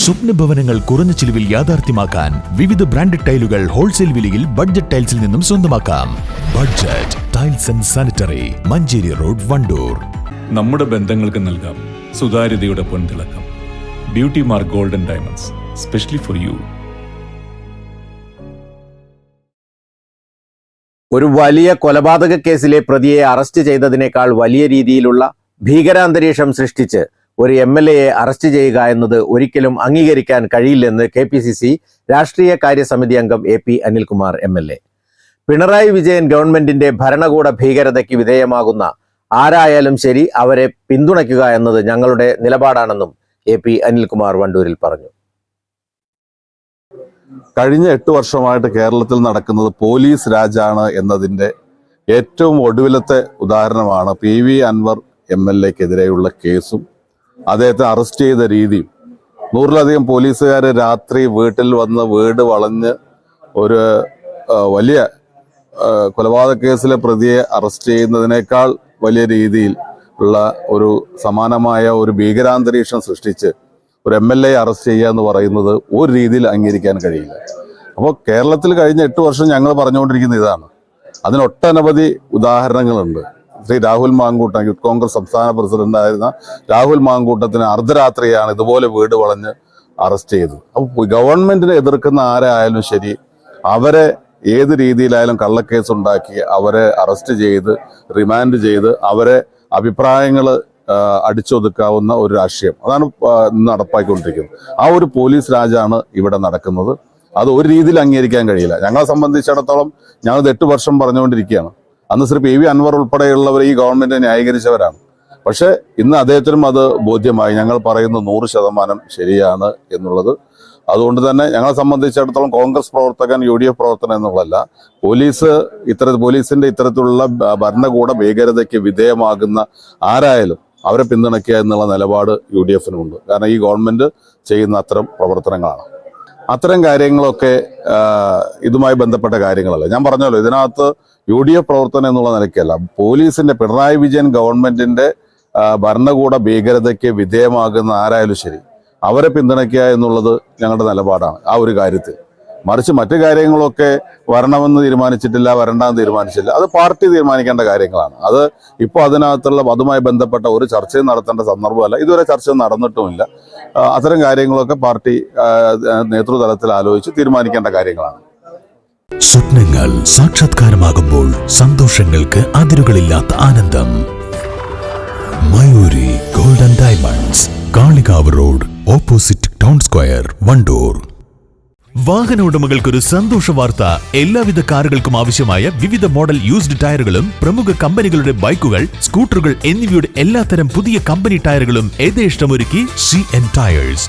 സ്വപ്ന ഭവനങ്ങൾ കുറഞ്ഞ ചിലവിൽ യാഥാർത്ഥ്യമാക്കാൻ വിവിധ ബ്രാൻഡഡ് ടൈലുകൾ ഹോൾസെയിൽ വിലയിൽ ബഡ്ജറ്റ് ടൈൽസിൽ നിന്നും സ്വന്തമാക്കാം. Budget tiles and sanitary, Manjeri road, Wandoor. നമ്മുടെ ബന്ധങ്ങൾക്ക് നൽകാം സുതാര്യതയുടെ പൊൻതിളക്കം. Beauty mark golden diamonds, specially for you. ഒരു വലിയ കൊലപാതക കേസിലെ പ്രതിയെ അറസ്റ്റ് ചെയ്തതിനേക്കാൾ വലിയ രീതിയിലുള്ള ഭീകരാന്തരീക്ഷം സൃഷ്ടിച്ച് ഒരു MLAയെ അറസ്റ്റ് ചെയ്യുക എന്നത് ഒരിക്കലും അംഗീകരിക്കാൻ കഴിയില്ലെന്ന് KPCC രാഷ്ട്രീയ കാര്യസമിതി അംഗം AP അനിൽകുമാർ MLA. പിണറായി വിജയൻ ഗവൺമെന്റിന്റെ ഭരണകൂട ഭീകരതയ്ക്ക് വിധേയമാകുന്ന ആരായാലും ശരി അവരെ പിന്തുണയ്ക്കുക എന്നത് ഞങ്ങളുടെ നിലപാടാണെന്നും AP അനിൽകുമാർ വണ്ടൂരിൽ പറഞ്ഞു. കഴിഞ്ഞ 8 വർഷമായിട്ട് കേരളത്തിൽ നടക്കുന്നത് പോലീസ് രാജാണ് എന്നതിൻ്റെ ഏറ്റവും ഒടുവിലത്തെ ഉദാഹരണമാണ് PV അൻവർ MLAക്കെതിരെയുള്ള കേസും അദ്ദേഹത്തെ അറസ്റ്റ് ചെയ്ത രീതിയും. 100-ലധികം പോലീസുകാർ രാത്രി വീട്ടിൽ വന്ന് വീട് വളഞ്ഞ് ഒരു വലിയ കൊലപാതക കേസിലെ പ്രതിയെ അറസ്റ്റ് ചെയ്യുന്നതിനേക്കാൾ വലിയ രീതിയിൽ ഉള്ള ഒരു സമാനമായ ഒരു ഭീകരാന്തരീക്ഷം സൃഷ്ടിച്ച് ഒരു MLAയെ അറസ്റ്റ് ചെയ്യുക എന്ന് പറയുന്നത് ഒരു രീതിയിൽ അംഗീകരിക്കാൻ കഴിയില്ല. അപ്പോൾ കേരളത്തിൽ കഴിഞ്ഞ 8 വർഷം ഞങ്ങൾ പറഞ്ഞുകൊണ്ടിരിക്കുന്ന ഇതാണ്. അതിനൊട്ടനവധി ഉദാഹരണങ്ങളുണ്ട്. ശ്രീ രാഹുൽ മാങ്കൂട്ടം, യൂത്ത് കോൺഗ്രസ് സംസ്ഥാന പ്രസിഡന്റായിരുന്ന രാഹുൽ മാങ്കൂട്ടത്തിന് അർദ്ധരാത്രിയാണ് ഇതുപോലെ വീട് വളഞ്ഞ് അറസ്റ്റ് ചെയ്തത്. അപ്പോൾ ഗവൺമെന്റിനെ എതിർക്കുന്ന ആരായാലും ശരി അവരെ ഏത് രീതിയിലായാലും കള്ളക്കേസ് ഉണ്ടാക്കി അവരെ അറസ്റ്റ് ചെയ്ത് റിമാൻഡ് ചെയ്ത് അവരെ അഭിപ്രായങ്ങൾ അടിച്ചൊതുക്കാവുന്ന ഒരു രാഷ്ട്രീയം അതാണ് നടപ്പാക്കിക്കൊണ്ടിരിക്കുന്നത്. ആ ഒരു പോലീസ് രാജാണ് ഇവിടെ നടക്കുന്നത്. അത് ഒരു രീതിയിൽ അംഗീകരിക്കാൻ കഴിയില്ല. ഞങ്ങളെ സംബന്ധിച്ചിടത്തോളം ഞങ്ങൾ 8 വർഷം പറഞ്ഞുകൊണ്ടിരിക്കുകയാണ്. അന്ന് ശ്രീ PV അൻവർ ഉൾപ്പെടെയുള്ളവർ ഈ ഗവൺമെന്റിനെ ന്യായീകരിച്ചവരാണ്. പക്ഷെ ഇന്ന് അദ്ദേഹത്തിനും അത് ബോധ്യമായി. ഞങ്ങൾ പറയുന്നത് 100% ശരിയാണ് എന്നുള്ളത്. അതുകൊണ്ട് തന്നെ ഞങ്ങളെ സംബന്ധിച്ചിടത്തോളം കോൺഗ്രസ് പ്രവർത്തകൻ UDF പ്രവർത്തകൻ എന്നുള്ളതല്ല, പോലീസിന്റെ ഇത്തരത്തിലുള്ള ഭരണകൂട ഭീകരതയ്ക്ക് വിധേയമാകുന്ന ആരായാലും അവരെ പിന്തുണയ്ക്കുക എന്നുള്ള നിലപാട് UDFനുമുണ്ട്. കാരണം ഈ ഗവൺമെന്റ് ചെയ്യുന്ന അത്തരം പ്രവർത്തനങ്ങളാണ്. അത്തരം കാര്യങ്ങളൊക്കെ ഇതുമായി ബന്ധപ്പെട്ട കാര്യങ്ങളല്ല. ഞാൻ പറഞ്ഞല്ലോ, ഇതിനകത്ത് UDF പ്രവർത്തനം എന്നുള്ള നിലയ്ക്കല്ല, പോലീസിന്റെ പിണറായി വിജയൻ ഗവൺമെന്റിന്റെ ഭരണകൂട ഭീകരതയ്ക്ക് വിധേയമാകുന്ന ആരായാലും ശരി അവരെ പിന്തുണയ്ക്കുക എന്നുള്ളത് ഞങ്ങളുടെ നിലപാടാണ് ആ ഒരു കാര്യത്തിൽ. മറിച്ച് മറ്റു കാര്യങ്ങളൊക്കെ വരണമെന്ന് തീരുമാനിച്ചിട്ടില്ല, വരണ്ടെന്ന് തീരുമാനിച്ചില്ല, അത് പാർട്ടി തീരുമാനിക്കേണ്ട കാര്യങ്ങളാണ്. അത് ഇപ്പോൾ അതുമായി ബന്ധപ്പെട്ട ഒരു ചർച്ചയും നടത്തേണ്ട സന്ദർഭമല്ല. ഇതുവരെ ചർച്ച നടന്നിട്ടുമില്ല. അത്തരം കാര്യങ്ങളൊക്കെ പാർട്ടി നേതൃതലത്തിൽ ആലോചിച്ച് തീരുമാനിക്കേണ്ട കാര്യങ്ങളാണ്. സ്വപ്നങ്ങൾ സാക്ഷാത്കാരമാകുമ്പോൾ സന്തോഷങ്ങൾക്ക് അതിരുകളില്ലാത്ത ആനന്ദം. Mayuri golden diamonds, Kalikavu road, opposite town square, Wandoor. വാഹന ഉടമകൾക്കൊരു സന്തോഷ വാർത്ത. എല്ലാവിധ കാറുകൾക്കും ആവശ്യമായ വിവിധ മോഡൽ യൂസ്ഡ് ടയറുകളും പ്രമുഖ കമ്പനികളുടെ ബൈക്കുകൾ, സ്കൂട്ടറുകൾ എന്നിവയുടെ എല്ലാത്തരം പുതിയ കമ്പനി ടയറുകളും യഥേഷ്ടമൊരുക്കി CN ടയേഴ്സ്.